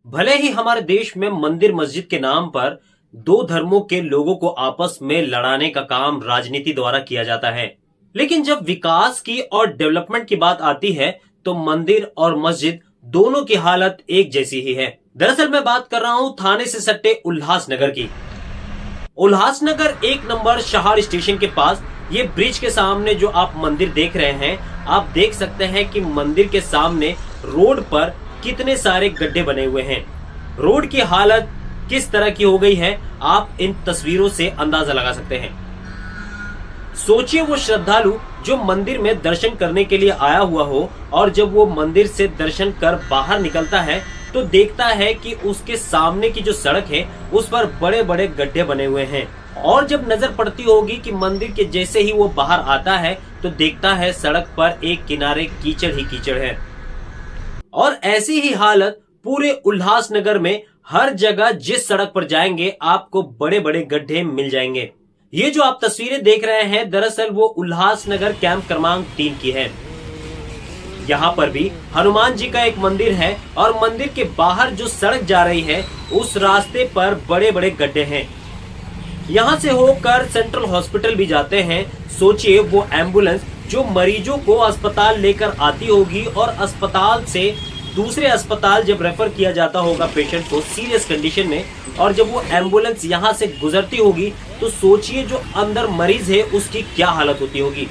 भले ही हमारे देश में मंदिर मस्जिद के नाम पर दो धर्मों के लोगों को आपस में लड़ाने का काम राजनीति द्वारा किया जाता है, लेकिन जब विकास की और डेवलपमेंट की बात आती है तो मंदिर और मस्जिद दोनों की हालत एक जैसी ही है। दरअसल मैं बात कर रहा हूं थाने से सटे उल्लासनगर की। उल्लासनगर 1 नंबर शहार स्टेशन के पास ये ब्रिज के सामने जो आप मंदिर देख रहे हैं, आप देख सकते हैं कि मंदिर के सामने रोड पर कितने सारे गड्ढे बने हुए हैं। रोड की हालत किस तरह की हो गई है आप इन तस्वीरों से अंदाजा लगा सकते हैं। सोचिए वो श्रद्धालु जो मंदिर में दर्शन करने के लिए आया हुआ हो और जब वो मंदिर से दर्शन कर बाहर निकलता है तो देखता है कि उसके सामने की जो सड़क है उस पर बड़े बड़े गड्ढे बने हुए हैं, और जब नजर पड़ती होगी कि मंदिर के जैसे ही वो बाहर आता है तो देखता है सड़क पर एक किनारे कीचड़ ही कीचड़ है। और ऐसी ही हालत पूरे उल्लासनगर में हर जगह जिस सड़क पर जाएंगे आपको बड़े बड़े गड्ढे मिल जाएंगे। ये जो आप तस्वीरें देख रहे हैं दरअसल वो उल्लासनगर कैंप क्रमांक 3 की है। यहाँ पर भी हनुमान जी का एक मंदिर है और मंदिर के बाहर जो सड़क जा रही है उस रास्ते पर बड़े बड़े गड्ढे हैं। यहाँ से होकर सेंट्रल हॉस्पिटल भी जाते हैं। सोचिए वो एम्बुलेंस जो मरीजों को अस्पताल लेकर आती होगी और अस्पताल से दूसरे अस्पताल जब रेफर किया जाता होगा पेशेंट को सीरियस कंडीशन में, और जब वो एम्बुलेंस यहाँ से गुजरती होगी तो सोचिए जो अंदर मरीज है उसकी क्या हालत होती होगी।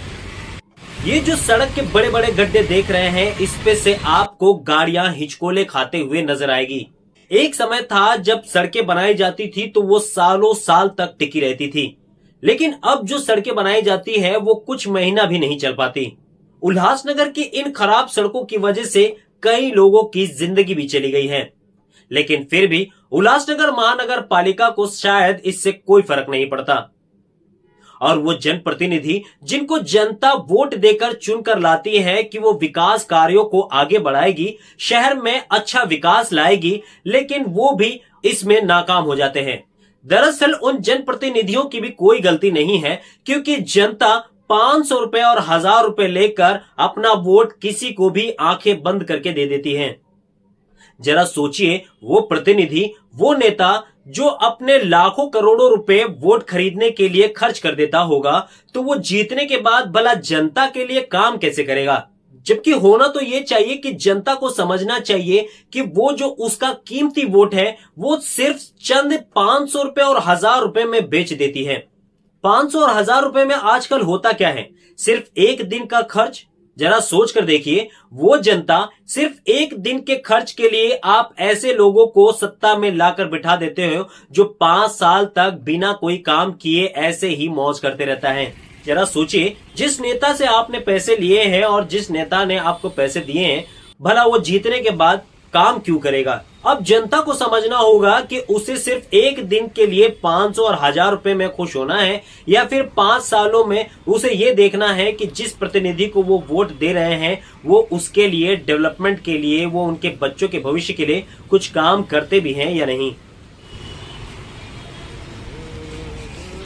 ये जो सड़क के बड़े बड़े गड्ढे देख रहे हैं इस पे से आपको गाड़ियां हिचकोले खाते हुए नजर आएगी। एक समय था जब सड़कें बनाई जाती थी तो वो सालों साल तक टिकी रहती थी, लेकिन अब जो सड़कें बनाई जाती है वो कुछ महीना भी नहीं चल पाती। उल्लासनगर की इन खराब सड़कों की वजह से कई लोगों की जिंदगी भी चली गई है, लेकिन फिर भी उल्लासनगर महानगर पालिका को शायद इससे कोई फर्क नहीं पड़ता। और वो जनप्रतिनिधि जिनको जनता वोट देकर चुनकर लाती है कि वो विकास कार्यों को आगे बढ़ाएगी, शहर में अच्छा विकास लाएगी, लेकिन वो भी इसमें नाकाम हो जाते हैं। दरअसल उन जनप्रतिनिधियों की भी कोई गलती नहीं है, क्योंकि जनता 500 रुपए और 1000 रुपए लेकर अपना वोट किसी को भी आंखें बंद करके दे देती है। जरा सोचिए वो प्रतिनिधि, वो नेता जो अपने लाखों करोड़ों रुपए वोट खरीदने के लिए खर्च कर देता होगा, तो वो जीतने के बाद भला जनता के लिए काम कैसे करेगा। जबकि होना तो ये चाहिए कि जनता को समझना चाहिए कि वो जो उसका कीमती वोट है वो सिर्फ चंद 500 रुपए और 1000 रुपए में बेच देती है। 500 और 1000 रुपए में आजकल होता क्या है, सिर्फ एक दिन का खर्च। जरा सोच कर देखिए, वो जनता सिर्फ एक दिन के खर्च के लिए आप ऐसे लोगों को सत्ता में लाकर बिठा देते हो जो 5 साल तक बिना कोई काम किए ऐसे ही मौज करते रहता है। जरा सोचिए जिस नेता से आपने पैसे लिए हैं और जिस नेता ने आपको पैसे दिए हैं, भला वो जीतने के बाद काम क्यों करेगा। अब जनता को समझना होगा कि उसे सिर्फ एक दिन के लिए 500 और 1000 रुपए में खुश होना है, या फिर 5 सालों में उसे ये देखना है कि जिस प्रतिनिधि को वो वोट दे रहे हैं वो उसके लिए, डेवलपमेंट के लिए, वो उनके बच्चों के भविष्य के लिए कुछ काम करते भी हैं या नहीं।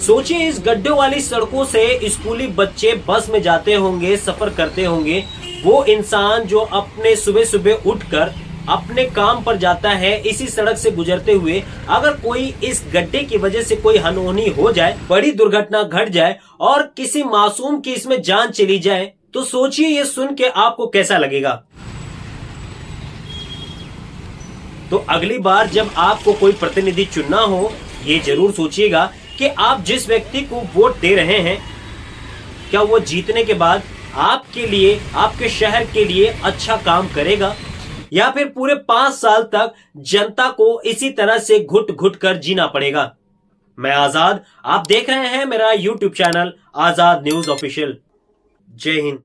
सोचिए इस गड्ढों वाली सड़कों से स्कूली बच्चे बस में जाते होंगे, सफर करते होंगे। वो इंसान जो अपने सुबह सुबह उठकर अपने काम पर जाता है, इसी सड़क से गुजरते हुए अगर कोई इस गड्ढे की वजह से कोई अनहोनी हो जाए, बड़ी दुर्घटना घट जाए और किसी मासूम की इसमें जान चली जाए, तो सोचिए ये सुन के आपको कैसा लगेगा। तो अगली बार जब आपको कोई प्रतिनिधि चुनना हो, ये जरूर सोचिएगा कि आप जिस व्यक्ति को वोट दे रहे हैं क्या वो जीतने के बाद आपके लिए, आपके शहर के लिए अच्छा काम करेगा, या फिर पूरे 5 साल तक जनता को इसी तरह से घुट घुट कर जीना पड़ेगा। मैं आजाद, आप देख रहे हैं मेरा YouTube चैनल आजाद न्यूज ऑफिशियल। जय हिंद।